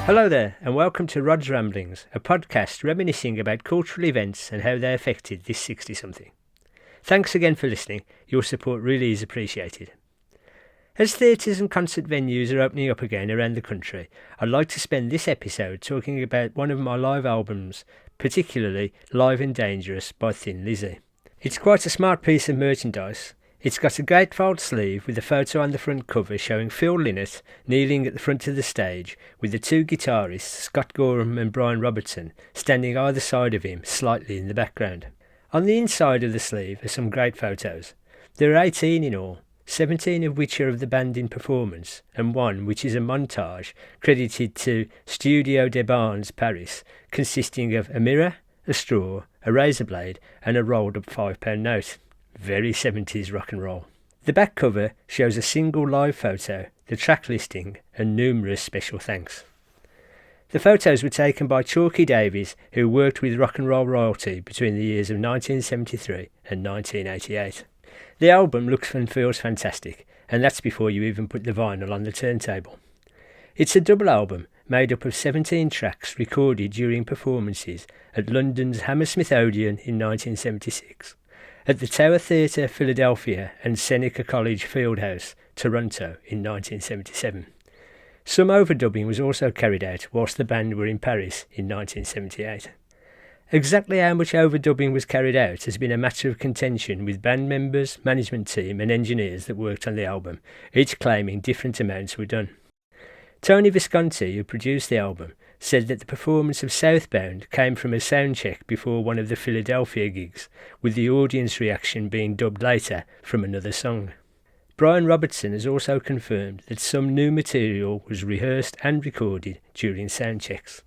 Hello there, and welcome to Rod's Ramblings, a podcast reminiscing about cultural events and how they affected this 60-something. Thanks again for listening. Your support really is appreciated. As theatres and concert venues are opening up again around the country, I'd like to spend this episode talking about one of my live albums, particularly Live and Dangerous by Thin Lizzy. It's quite a smart piece of merchandise. It's got a gatefold sleeve with a photo on the front cover showing Phil Lynott kneeling at the front of the stage with the two guitarists, Scott Gorham and Brian Robertson, standing either side of him slightly in the background. On the inside of the sleeve are some great photos. There are 18 in all, 17 of which are of the band in performance, and one which is a montage credited to Studio des Barnes, Paris, consisting of a mirror, a straw, a razor blade and a rolled up £5 note. Very 70s rock and roll. The back cover shows a single live photo, the track listing and numerous special thanks. The photos were taken by Chalky Davies, who worked with rock and roll royalty between the years of 1973 and 1988. The album looks and feels fantastic, and that's before you even put the vinyl on the turntable. It's a double album made up of 17 tracks recorded during performances at London's Hammersmith Odeon in 1976. At the Tower Theatre, Philadelphia and Seneca College Fieldhouse, Toronto in 1977. Some overdubbing was also carried out whilst the band were in Paris in 1978. Exactly how much overdubbing was carried out has been a matter of contention with band members, management team and engineers that worked on the album, each claiming different amounts were done. Tony Visconti, who produced the album, said that the performance of Southbound came from a sound check before one of the Philadelphia gigs, with the audience reaction being dubbed later from another song. Brian Robertson has also confirmed that some new material was rehearsed and recorded during sound checks.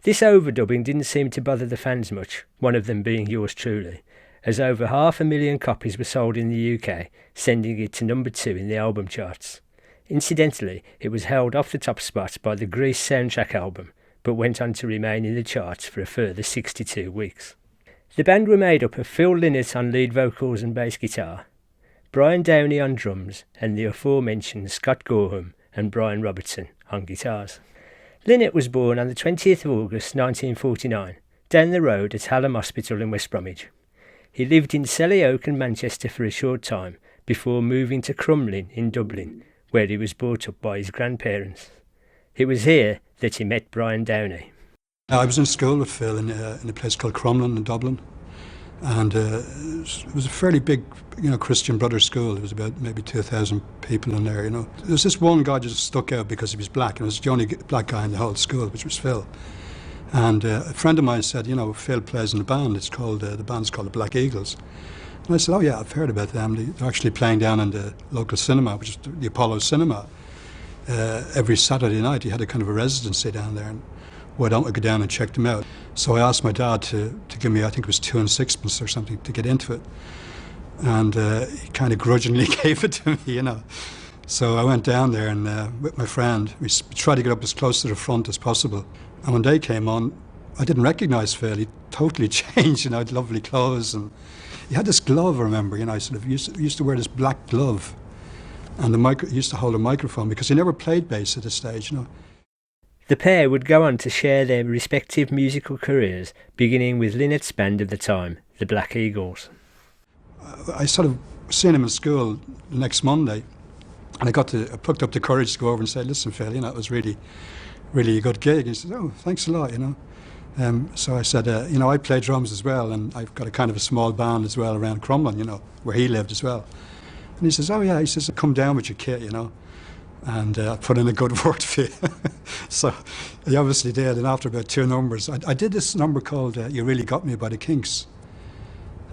This overdubbing didn't seem to bother the fans much, one of them being yours truly, as over 500,000 copies were sold in the UK, sending it to number 2 in the album charts. Incidentally, it was held off the top spot by the Grease soundtrack album, but went on to remain in the charts for a further 62 weeks. The band were made up of Phil Lynott on lead vocals and bass guitar, Brian Downey on drums, and the aforementioned Scott Gorham and Brian Robertson on guitars. Lynott was born on the 20th of August 1949, down the road at Hallam Hospital in West Bromwich. He lived in Selly Oak and Manchester for a short time before moving to Crumlin in Dublin, where he was brought up by his grandparents. It was here that he met Brian Downey. I was in school with Phil in a place called Crumlin in Dublin, and it was a fairly big, Christian Brothers school. There was about maybe 2,000 people in there. There was this one guy just stuck out because he was black, and it was the only black guy in the whole school, which was Phil. And a friend of mine said, Phil plays in a band. The band's called the Black Eagles. And I said, oh yeah, I've heard about them. They're actually playing down in the local cinema, which is the Apollo Cinema. Every Saturday night he had a kind of a residency down there. And why don't we go down and check them out? So I asked my dad to give me, I think it was 2 and 6pence or something to get into it. And he kind of grudgingly gave it to me, So I went down there and with my friend, we tried to get up as close to the front as possible. And when they came on, I didn't recognise Phil. He totally changed, had lovely clothes, and he had this glove, I remember, used to wear this black glove, and he used to hold a microphone because he never played bass at this stage, The pair would go on to share their respective musical careers, beginning with Lynott's band of the time, the Black Eagles. I sort of seen him in school the next Monday, and I plucked up the courage to go over and say, listen, Phil, it was really, really a good gig. He said, oh, thanks a lot, So I said, I play drums as well, and I've got a kind of a small band as well around Crumlin, where he lived as well. And he says, oh yeah, he says, come down with your kit, and I'll put in a good word for you. So he obviously did, and after about 2 numbers, I did this number called You Really Got Me by the Kinks.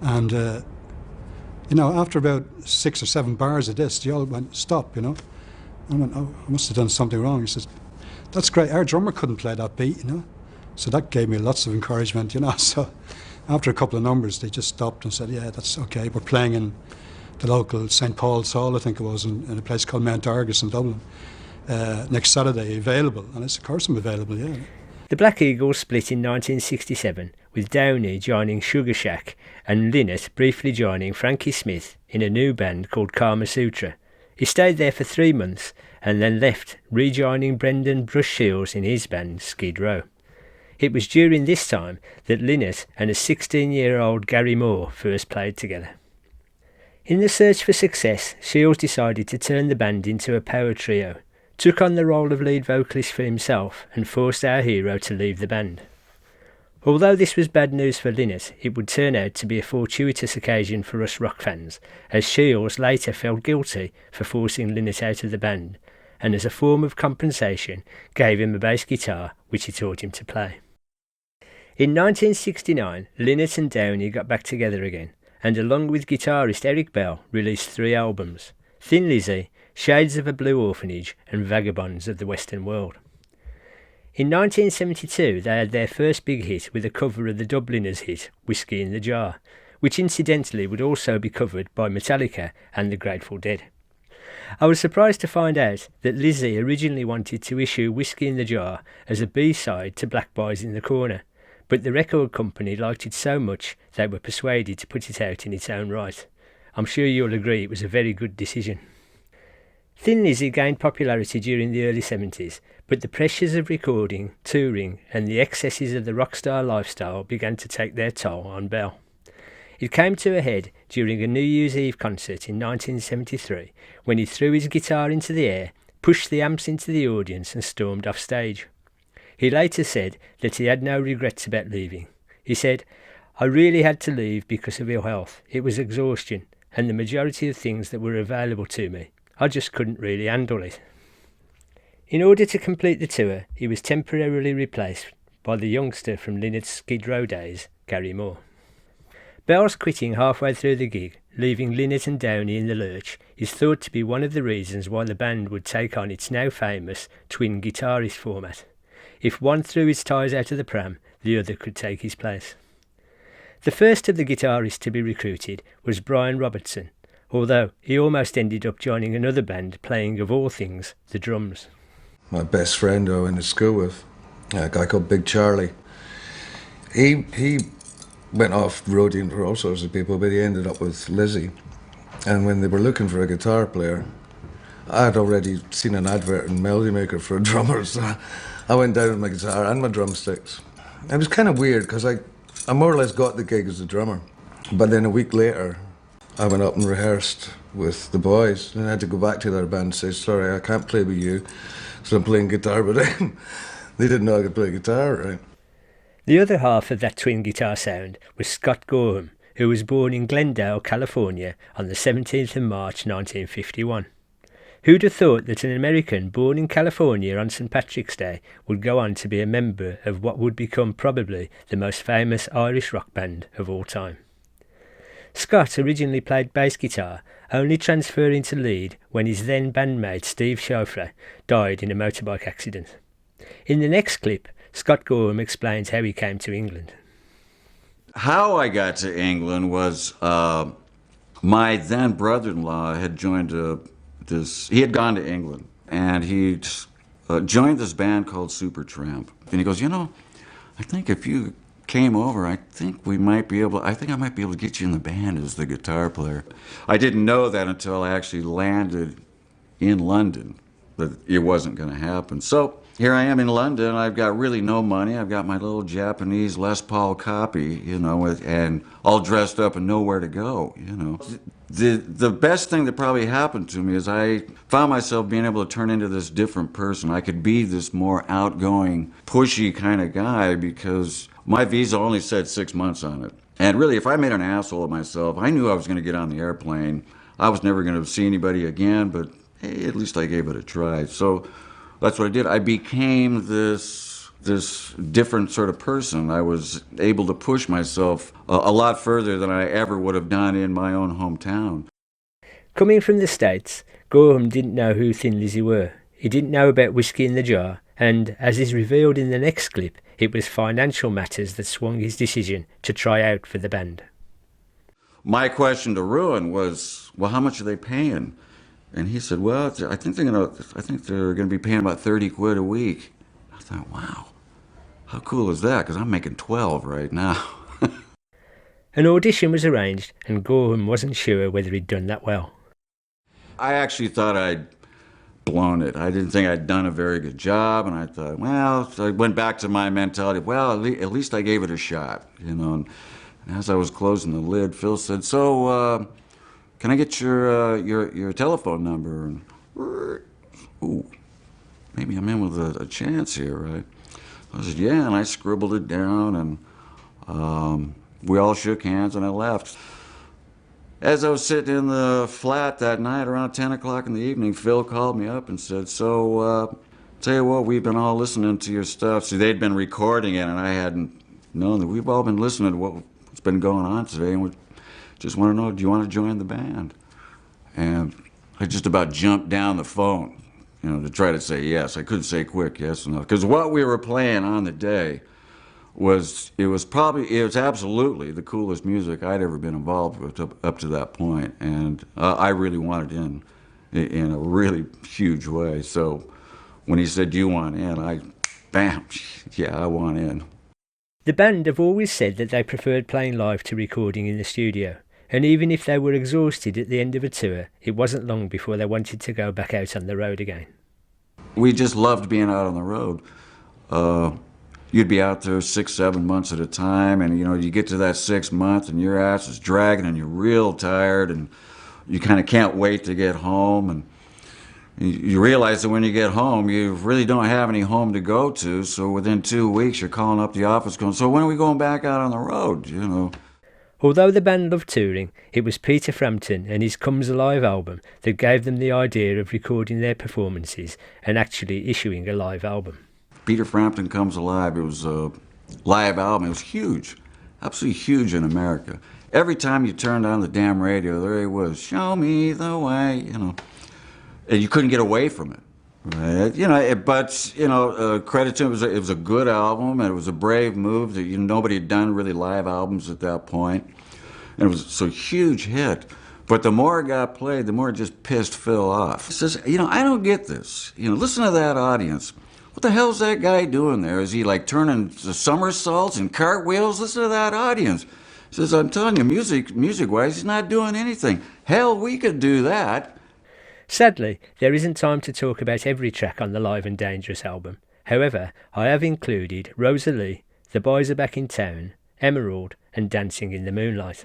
And, after about 6 or 7 bars of this, they all went, stop, I went, oh, I must have done something wrong. He says, that's great, our drummer couldn't play that beat, So that gave me lots of encouragement, So after a couple of numbers, they just stopped and said, yeah, that's okay. We're playing in the local St. Paul's Hall, I think it was, in a place called Mount Argus in Dublin. Next Saturday, available. And I said, of course I'm available, yeah. The Black Eagles split in 1967, with Downey joining Sugar Shack and Lynott briefly joining Frankie Smith in a new band called Kama Sutra. He stayed there for 3 months and then left, rejoining Brendan Brush Shields in his band Skid Row. It was during this time that Lynott and a 16-year-old Gary Moore first played together. In the search for success, Shields decided to turn the band into a power trio, took on the role of lead vocalist for himself and forced our hero to leave the band. Although this was bad news for Lynott, it would turn out to be a fortuitous occasion for us rock fans, as Shields later felt guilty for forcing Lynott out of the band, and as a form of compensation gave him a bass guitar which he taught him to play. In 1969, Lynott and Downey got back together again, and along with guitarist Eric Bell released 3 albums: Thin Lizzy, Shades of a Blue Orphanage and Vagabonds of the Western World. In 1972 they had their first big hit with a cover of the Dubliners' hit Whiskey in the Jar, which incidentally would also be covered by Metallica and the Grateful Dead. I was surprised to find out that Lizzy originally wanted to issue Whiskey in the Jar as a B-side to Black Boys in the Corner, but the record company liked it so much they were persuaded to put it out in its own right. I'm sure you'll agree it was a very good decision. Thin Lizzy gained popularity during the early 70s, but the pressures of recording, touring and the excesses of the rock star lifestyle began to take their toll on Bell. It came to a head during a New Year's Eve concert in 1973 when he threw his guitar into the air, pushed the amps into the audience and stormed off stage. He later said that he had no regrets about leaving. He said, "I really had to leave because of ill health. It was exhaustion and the majority of things that were available to me. I just couldn't really handle it." In order to complete the tour, he was temporarily replaced by the youngster from Lynott's Skid Row days, Gary Moore. Bell's quitting halfway through the gig, leaving Lynott and Downey in the lurch, is thought to be one of the reasons why the band would take on its now famous twin guitarist format. If one threw his ties out of the pram, the other could take his place. The first of the guitarists to be recruited was Brian Robertson, although he almost ended up joining another band playing, of all things, the drums. My best friend I went to school with, a guy called Big Charlie, he went off roading for all sorts of people, but he ended up with Lizzy. And when they were looking for a guitar player, I had already seen an advert in Melody Maker for a drummer, so I went down with my guitar and my drumsticks. It was kind of weird because I more or less got the gig as a drummer. But then a week later, I went up and rehearsed with the boys, and I had to go back to their band and say, "Sorry, I can't play with you, so I'm playing guitar with them." They didn't know I could play guitar, right? The other half of that twin guitar sound was Scott Gorham, who was born in Glendale, California on the 17th of March 1951. Who'd have thought that an American born in California on St. Patrick's Day would go on to be a member of what would become probably the most famous Irish rock band of all time? Scott originally played bass guitar, only transferring to lead when his then bandmate Steve Schofler died in a motorbike accident. In the next clip, Scott Gorham explains how he came to England. How I got to England was my then brother-in-law had joined he had gone to England, and he joined this band called Supertramp. And he goes, I think if you came over, I think I might be able to get you in the band as the guitar player. I didn't know that until I actually landed in London, that it wasn't going to happen. So here I am in London. I've got really no money. I've got my little Japanese Les Paul copy, and all dressed up and nowhere to go, The best thing that probably happened to me is I found myself being able to turn into this different person. I could be this more outgoing, pushy kind of guy because my visa only said 6 months on it. And really, if I made an asshole of myself, I knew I was going to get on the airplane. I was never going to see anybody again, but hey, at least I gave it a try. So that's what I did. I became this different sort of person. I was able to push myself a lot further than I ever would have done in my own hometown. Coming from the States, Gorham didn't know who Thin Lizzy were. He didn't know about Whiskey in the Jar, and as is revealed in the next clip, it was financial matters that swung his decision to try out for the band. My question to Ruin was, well, how much are they paying? And he said, well, I think they're gonna be paying about 30 quid a week. I thought, wow, how cool is that? Because I'm making 12 right now. An audition was arranged, and Gorham wasn't sure whether he'd done that well. I actually thought I'd blown it. I didn't think I'd done a very good job, and I thought, well, so I went back to my mentality. Well, at least I gave it a shot, you know. And as I was closing the lid, Phil said, "So, can I get your telephone number?" And ooh, maybe I'm in with a chance here, right? I said, "Yeah," and I scribbled it down, and we all shook hands, and I left. As I was sitting in the flat that night around 10 o'clock in the evening, Phil called me up and said, "So, tell you what, we've been all listening to your stuff." See, they'd been recording it, and I hadn't known that. We've all been listening to what's been going on today, and we just want to know, do you want to join the band? And I just about jumped down the phone, you know, to try to say yes. I couldn't say quick yes or no, because what we were playing on the day it was absolutely the coolest music I'd ever been involved with up to that point, and I really wanted in a really huge way. So when he said, "Do you want in?" Bam, yeah, I want in. The band have always said that they preferred playing live to recording in the studio, and even if they were exhausted at the end of a tour, it wasn't long before they wanted to go back out on the road again. We just loved being out on the road. You'd be out there 6-7 months at a time, and you know, you get to that 6th month and your ass is dragging and you're real tired and you kind of can't wait to get home, and you realize that when you get home you really don't have any home to go to, so within 2 weeks you're calling up the office going, "So when are we going back out on the road?" You know. Although the band loved touring, it was Peter Frampton and his Comes Alive album that gave them the idea of recording their performances and actually issuing a live album. Peter Frampton Comes Alive, it was a live album. It was huge, absolutely huge in America. Every time you turned on the damn radio, there he was, "Show me the way," you know. And you couldn't get away from it, right? You know, but, you know, credit to him, it was a good album, and it was a brave move. That, you know, nobody had done really live albums at that point. And it was a huge hit. But the more it got played, the more it just pissed Phil off. He says, "You know, I don't get this. You know, listen to that audience. What the hell's that guy doing there? Is he like turning somersaults and cartwheels? Listen to that audience." He says, "I'm telling you, music-wise, he's not doing anything. Hell, we could do that." Sadly, there isn't time to talk about every track on the Live and Dangerous album. However, I have included Rosalie, The Boys Are Back in Town, Emerald and Dancing in the Moonlight.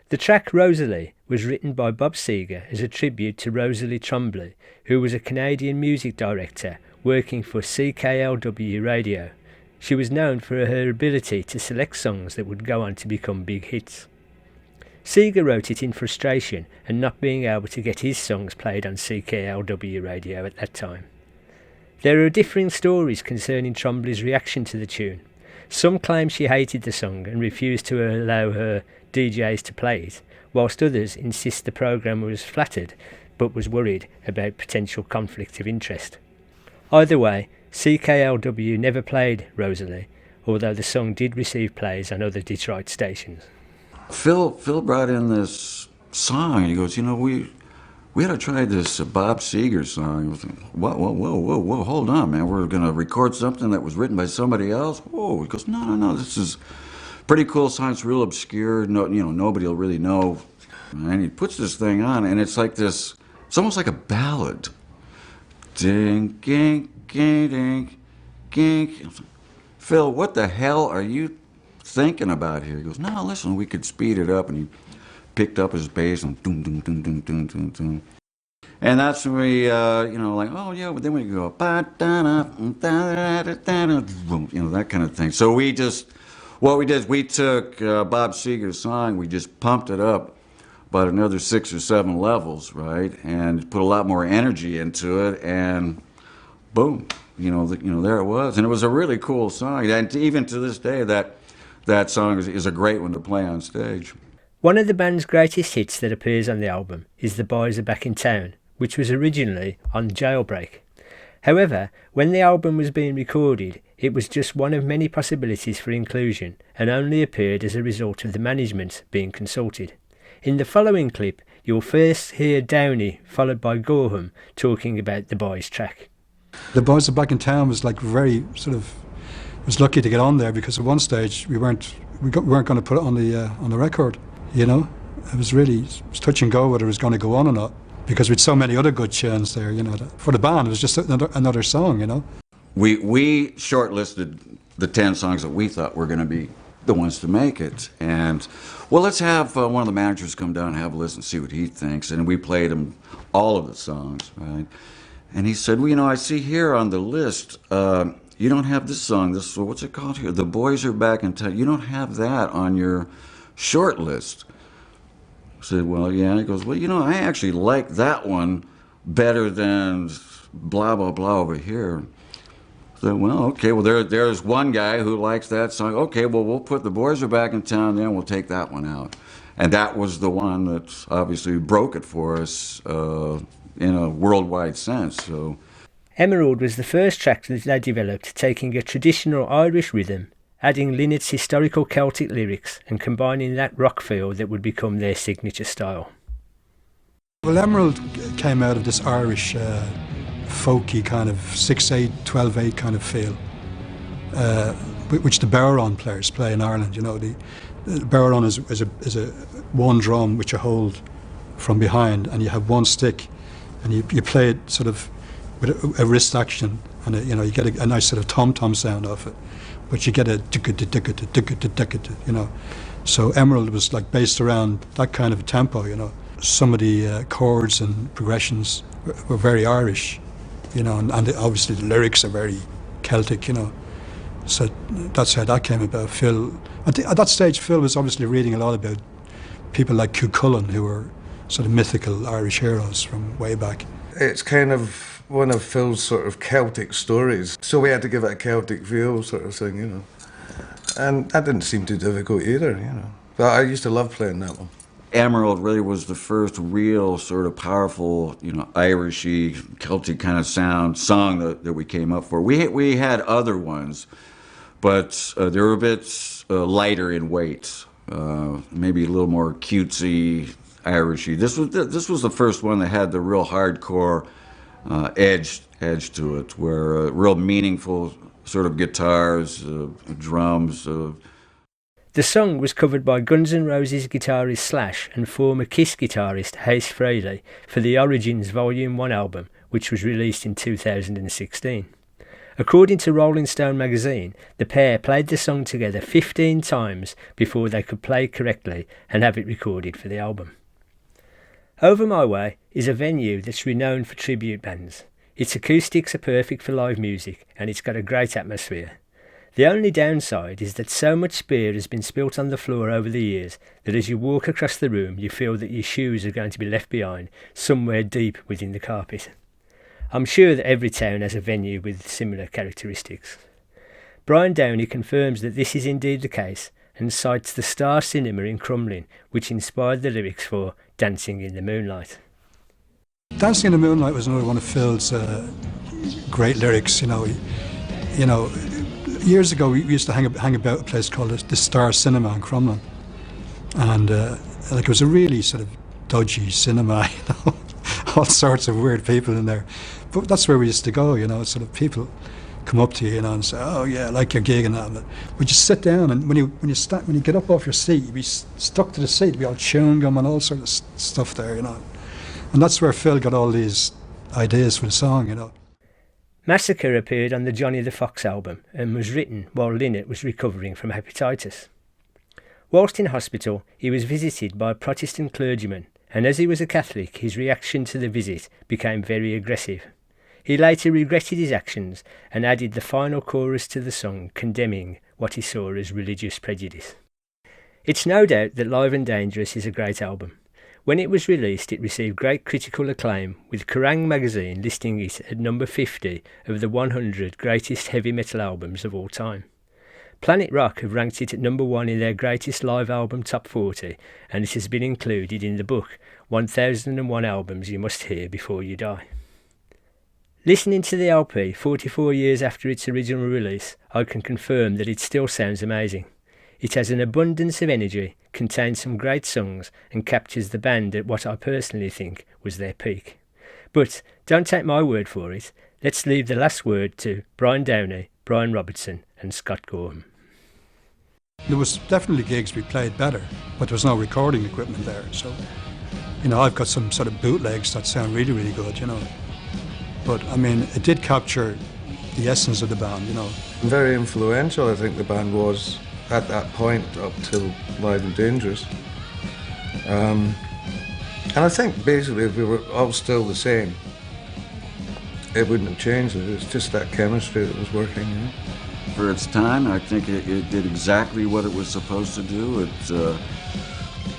The track Rosalie was written by Bob Seger as a tribute to Rosalie Tremblay, who was a Canadian music director working for CKLW Radio. She was known for her ability to select songs that would go on to become big hits. Seger wrote it in frustration and not being able to get his songs played on CKLW Radio at that time. There are differing stories concerning Tremblay's reaction to the tune. Some claim she hated the song and refused to allow her DJs to play it, whilst others insist the programme was flattered but was worried about potential conflict of interest. Either way, CKLW never played Rosalie, although the song did receive plays on other Detroit stations. Phil brought in this song, and he goes, "You know, we had to try this Bob Seger song." I was like, whoa, hold on, man. We're going to record something that was written by somebody else? Whoa. He goes, no, this is a pretty cool song. It's real obscure. No, you know, nobody will really know. And he puts this thing on, and it's like this, it's almost like a ballad. Ding, ding, ding, ding, ding. "Phil, what the hell are you thinking about here?" He goes, "No, listen, we could speed it up." And he picked up his bass and doom, doom, doom, doom, doom, doom, doom. And that's when we, you know, like, oh yeah, but then we go, you know, that kind of thing. So what we did is we took Bob Seger's song, we just pumped it up about another 6 or 7 levels, right, and put a lot more energy into it, and boom, you know, there it was. And it was a really cool song, and even to this day, that song is a great one to play on stage. One of the band's greatest hits that appears on the album is The Boys Are Back in Town, which was originally on Jailbreak. However, when the album was being recorded, it was just one of many possibilities for inclusion and only appeared as a result of the management being consulted. In the following clip, you'll first hear Downey, followed by Gorham, talking about the Boys track. The Boys Are Back in Town was like very sort of, was lucky to get on there, because at one stage we weren't going to put it on the record, you know. It was touch and go whether it was going to go on or not. because with so many other good tunes there, you know, for the band it was just another song, you know. We shortlisted the 10 songs that we thought were going to be the ones to make it, and well, let's have one of the managers come down and have a listen, see what he thinks. And we played him all of the songs, right? And he said, well, you know, I see here on the list, you don't have this song. This, what's it called here? The Boys Are Back in Town. You don't have that on your short list. I said, well, yeah. He goes, well, you know, I actually like that one better than blah, blah, blah over here. I said, well, okay, well, there's one guy who likes that song. Okay, well, we'll put The Boys Are Back in Town there, and we'll take that one out. And that was the one that obviously broke it for us in a worldwide sense. So, Emerald was the first track that they developed, taking a traditional Irish rhythm, adding Lynnett's historical Celtic lyrics and combining that rock feel that would become their signature style. Well, Emerald came out of this Irish folky kind of 6/8, 12/8 kind of feel, which the Bowron players play in Ireland. You know, the Bowron is a one drum which you hold from behind, and you have one stick, and you play it sort of with a wrist action, and you know, you get a nice sort of tom-tom sound off it, but you get a you know. So Emerald was like based around that kind of tempo, you know. Some of the chords and progressions were very Irish, you know, and obviously the lyrics are very Celtic, you know. So that's how that came about. Phil, at that stage, Phil was obviously reading a lot about people like Cuchulainn, who were sort of mythical Irish heroes from way back. It's kind of one of Phil's sort of Celtic stories, so we had to give it a Celtic feel sort of thing, you know. And that didn't seem too difficult either, you know. But I used to love playing that one. Emerald really was the first real sort of powerful, you know, Irishy, Celtic kind of song that we came up for. We had other ones, but they were a bit lighter in weight, maybe a little more cutesy, Irishy. This was the first one that had the real hardcore edge to it, where real meaningful sort of guitars, drums. The song was covered by Guns N' Roses guitarist Slash and former Kiss guitarist Ace Frehley for the Origins Volume 1 album, which was released in 2016. According to Rolling Stone magazine, the pair played the song together 15 times before they could play correctly and have it recorded for the album. Over My Way is a venue that's renowned for tribute bands. Its acoustics are perfect for live music and it's got a great atmosphere. The only downside is that so much beer has been spilt on the floor over the years that as you walk across the room you feel that your shoes are going to be left behind somewhere deep within the carpet. I'm sure that every town has a venue with similar characteristics. Brian Downey confirms that this is indeed the case and cites the Star Cinema in Crumlin, which inspired the lyrics for Dancing in the Moonlight. Dancing in the Moonlight was another one of Phil's great lyrics, you know. Years ago, we used to hang about a place called the Star Cinema in Crumlin, and like it was a really sort of dodgy cinema, you know, all sorts of weird people in there. But that's where we used to go, you know. Sort of people come up to you, you know, and say, "Oh yeah, I like your gig and that." But you sit down, and when you get up off your seat, you be stuck to the seat, be all chewing gum and all sorts of stuff there, you know. And that's where Phil got all these ideas for the song, you know. Massacre appeared on the Johnny the Fox album and was written while Lynette was recovering from hepatitis. Whilst in hospital, he was visited by a Protestant clergyman, and as he was a Catholic, his reaction to the visit became very aggressive. He later regretted his actions and added the final chorus to the song condemning what he saw as religious prejudice. It's no doubt that Live and Dangerous is a great album. When it was released, it received great critical acclaim, with Kerrang! Magazine listing it at number 50 of the 100 greatest heavy metal albums of all time. Planet Rock have ranked it at number 1 in their greatest live album top 40, and it has been included in the book 1001 Albums You Must Hear Before You Die. Listening to the LP 44 years after its original release, I can confirm that it still sounds amazing. It has an abundance of energy, contains some great songs, and captures the band at what I personally think was their peak. But don't take my word for it. Let's leave the last word to Brian Downey, Brian Robertson and Scott Gorham. There was definitely gigs we played better, but there was no recording equipment there. So You know, I've got some sort of bootlegs that sound really, really good, you know. But, I mean, it did capture the essence of the band, you know. Very influential, I think the band was at that point up till Live and Dangerous. And I think basically if we were all still the same, it wouldn't have changed. It was just that chemistry that was working. You know? For its time, I think it did exactly what it was supposed to do.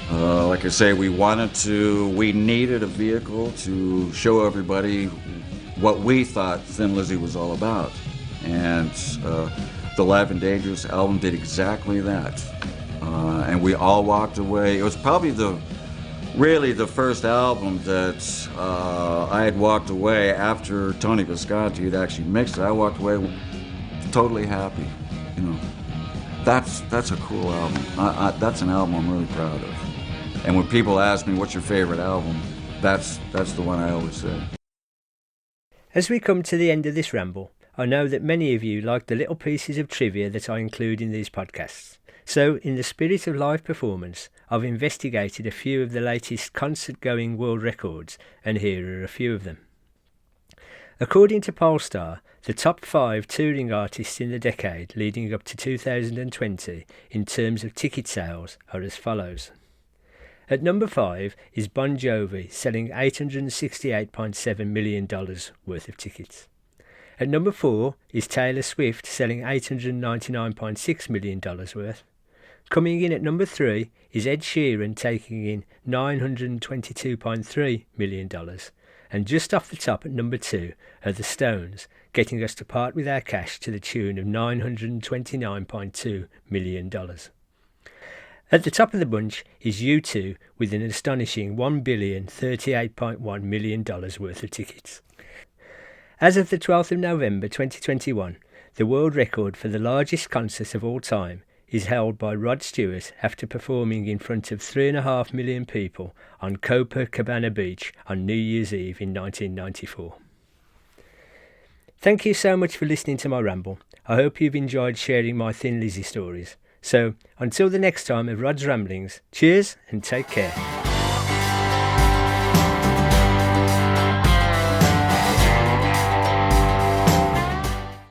Like I say, we needed a vehicle to show everybody what we thought Thin Lizzy was all about. And the Live and Dangerous album did exactly that. And we all walked away. It was probably really the first album that I had walked away after Tony Visconti had actually mixed it. I walked away totally happy. You know, that's a cool album. That's an album I'm really proud of. And when people ask me what's your favorite album, that's the one I always say. As we come to the end of this ramble, I know that many of you like the little pieces of trivia that I include in these podcasts. So, in the spirit of live performance, I've investigated a few of the latest concert-going world records, and here are a few of them. According to Polestar, the top 5 touring artists in the decade leading up to 2020 in terms of ticket sales are as follows. At number 5 is Bon Jovi, selling $868.7 million worth of tickets. At number 4 is Taylor Swift, selling $899.6 million worth. Coming in at number 3 is Ed Sheeran, taking in $922.3 million. And just off the top at number 2 are the Stones, getting us to part with our cash to the tune of $929.2 million. At the top of the bunch is U2 with an astonishing $1,038.1 million worth of tickets. As of the 12th of November 2021, the world record for the largest concert of all time is held by Rod Stewart after performing in front of 3.5 million people on Copacabana Beach on New Year's Eve in 1994. Thank you so much for listening to my ramble. I hope you've enjoyed sharing my Thin Lizzy stories. So, until the next time of Rod's Ramblings, cheers and take care.